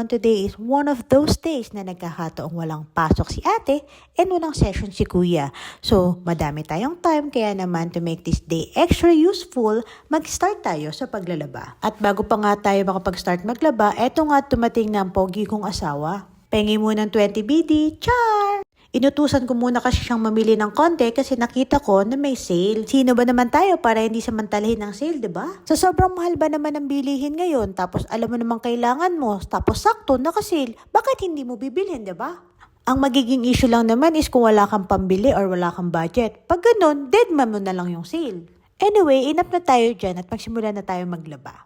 naman, today is one of those days na nagkakataong walang pasok si ate and walang session si kuya. So, madami tayong time kaya naman to make this day extra useful, mag-start tayo sa paglalaba. At bago pa nga tayo makapag-start maglaba, eto nga dumating na ang pogi kong asawa. Pengi mo ng 20 BD, char! Inutusan ko muna kasi siyang mamili ng konti kasi nakita ko na may sale. Sino ba naman tayo para hindi samantalahin ng sale, diba? Sa sobrang mahal ba naman ang bilihin ngayon, tapos alam mo namang kailangan mo, tapos sakto, naka-sale, bakit hindi mo bibilhin, diba? Ang magiging issue lang naman is kung wala kang pambili or wala kang budget. Pag ganun, dead man mo na lang yung sale. Anyway, enough na tayo dyan at magsimula na tayo maglaba.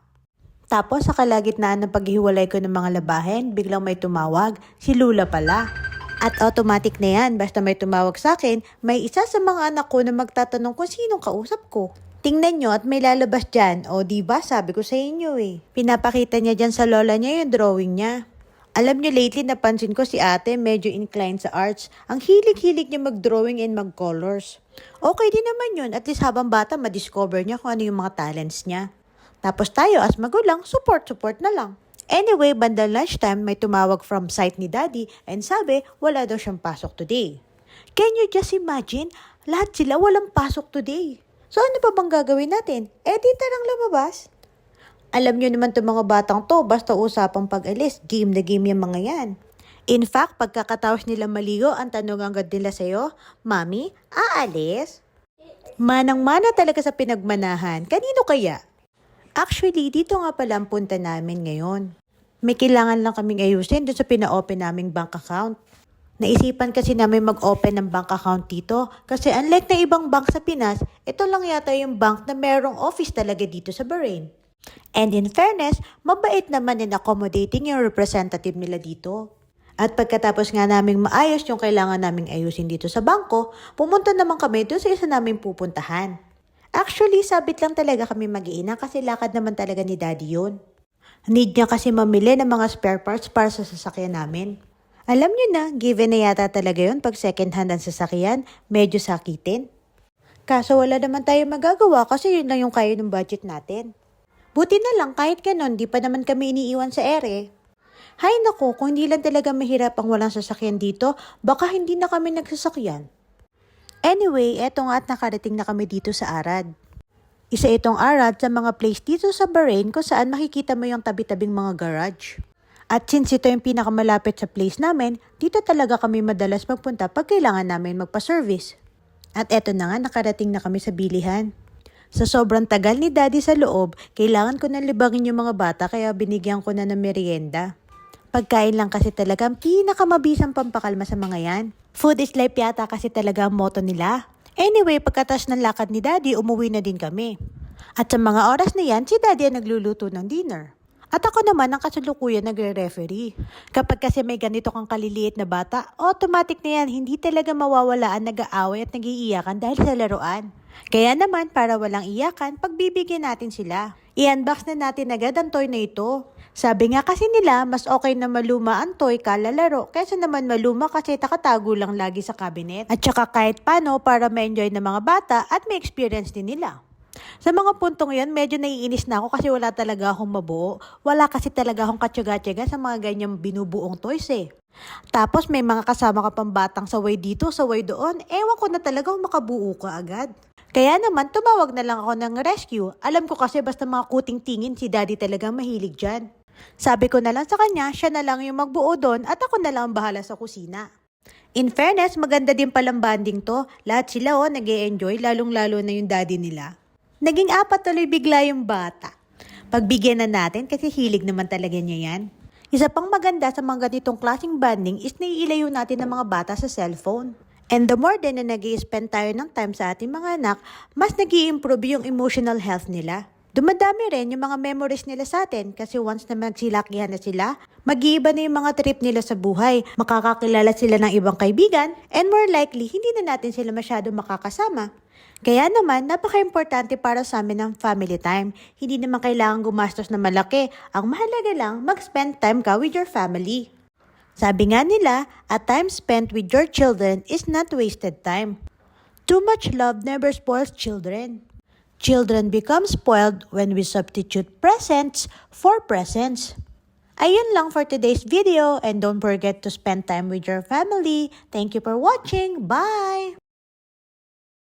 Tapos sa kalagitnaan ng paghihiwalay ko ng mga labahin, biglang may tumawag, si Lula pala. At automatic na yan, basta may tumawag sa akin, may isa sa mga anak ko na magtatanong kung sinong kausap ko. Tingnan nyo at may lalabas dyan, o diba sabi ko sa inyo eh. Pinapakita niya dyan sa lola niya yung drawing niya. Alam nyo lately napansin ko si ate medyo inclined sa arts. Ang hilig-hilig niya mag-drawing and mag-colors. Okay din naman yun, at least habang bata madiscover niya kung ano yung mga talents niya. Tapos tayo as magulang, support na lang. Anyway, bandang lunchtime, may tumawag from site ni Daddy and sabi, wala daw siyang pasok today. Can you just imagine? Lahat sila walang pasok today. So ano pa bang gagawin natin? Di tarang lumabas. Alam niyo naman itong mga batang to, basta usapang pag-alis, game na game yung mga yan. In fact, pagkakataos nila maligo, ang tanong agad nila sa'yo, Mami, aalis? Manang-mana talaga sa pinagmanahan. Kanino kaya? Actually, dito nga pala ang punta namin ngayon. May kailangan lang kaming ayusin doon sa pina-open naming bank account. Naisipan kasi namin mag-open ng bank account dito kasi unlike na ibang bank sa Pinas, ito lang yata yung bank na merong office talaga dito sa Bahrain. And in fairness, mabait naman and accommodating yung representative nila dito. At pagkatapos nga naming maayos yung kailangan naming ayusin dito sa bangko, pumunta naman kami doon sa isa naming pupuntahan. Actually, sabit lang talaga kami mag-iina kasi lakad naman talaga ni Daddy yun. Need niya kasi mamili ng mga spare parts para sa sasakyan namin. Alam niyo na, given na yata talaga yun pag second hand ang sasakyan, medyo sakitin. Kaso wala naman tayo magagawa kasi yun lang yung kaya ng budget natin. Buti na lang kahit ganon, di pa naman kami iniiwan sa ere. Hay nako, kung hindi lang talaga mahirap ang walang sasakyan dito, baka hindi na kami nagsasakyan. Anyway, eto nga at nakarating na kami dito sa Arad. Isa itong Arad sa mga place dito sa Bahrain kung saan makikita mo yung tabi-tabing mga garage. At since ito yung pinakamalapit sa place namin, dito talaga kami madalas magpunta pag kailangan namin magpa-service. At eto na nga, nakarating na kami sa bilihan. Sa sobrang tagal ni Daddy sa loob, kailangan ko na libangin yung mga bata kaya binigyan ko na ng merienda. Pagkain lang kasi talaga ang pinakamabisang pampakalma sa mga yan. Food is life yata kasi talaga ang motto nila. Anyway, pagkatas ng lakad ni Daddy, umuwi na din kami. At sa mga oras na yan, si Daddy ang nagluluto ng dinner. At ako naman ang kasalukuyan nagre-referee. Kapag kasi may ganito kang kaliliit na bata, automatic na yan, hindi talaga mawawala ang nag-aaway at nag-iiyakan dahil sa laruan. Kaya naman, para walang iyakan, pagbibigyan natin sila. I-unbox na natin agad ang toy na ito. Sabi nga kasi nila, mas okay na maluma ang toy kalalaro kaysa naman maluma kasi takatago lang lagi sa cabinet. At saka kahit paano para ma-enjoy ng mga bata at may experience din nila. Sa mga puntong yan, medyo naiinis na ako kasi wala talaga akong mabuo. Wala kasi talaga akong katyaga-tyaga sa mga ganyang binubuong toys eh. Tapos may mga kasama ka pang batang saway dito, saway doon, ewan ko na talaga kung makabuo ka agad. Kaya naman, tumawag na lang ako ng rescue. Alam ko kasi basta mga kuting tingin, si Daddy talaga mahilig dyan. Sabi ko na lang sa kanya, siya na lang yung magbuo doon at ako na lang ang bahala sa kusina. In fairness, maganda din palang banding to. Lahat sila nag-e-enjoy, lalong-lalo na yung daddy nila. Naging 4 tuloy bigla yung bata. Pagbigyan na natin kasi hilig naman talaga niya yan. Isa pang maganda sa mga ganitong klaseng banding is naiilayo natin ng mga bata sa cellphone. And the more din na nag-i-spend tayo ng time sa ating mga anak, mas nag-i-improve yung emotional health nila. Dumadami rin yung mga memories nila sa atin kasi once na magsilakihan na sila, mag-iiba na yung mga trip nila sa buhay, makakakilala sila ng ibang kaibigan, and more likely, hindi na natin sila masyado makakasama. Kaya naman, napaka-importante para sa amin ang family time. Hindi naman kailangan gumastos na malaki. Ang mahalaga lang, mag-spend time ka with your family. Sabi nga nila, a time spent with your children is not wasted time. Too much love never spoils children. Children become spoiled when we substitute presents for presents. Ayun lang for today's video and don't forget to spend time with your family. Thank you for watching. Bye!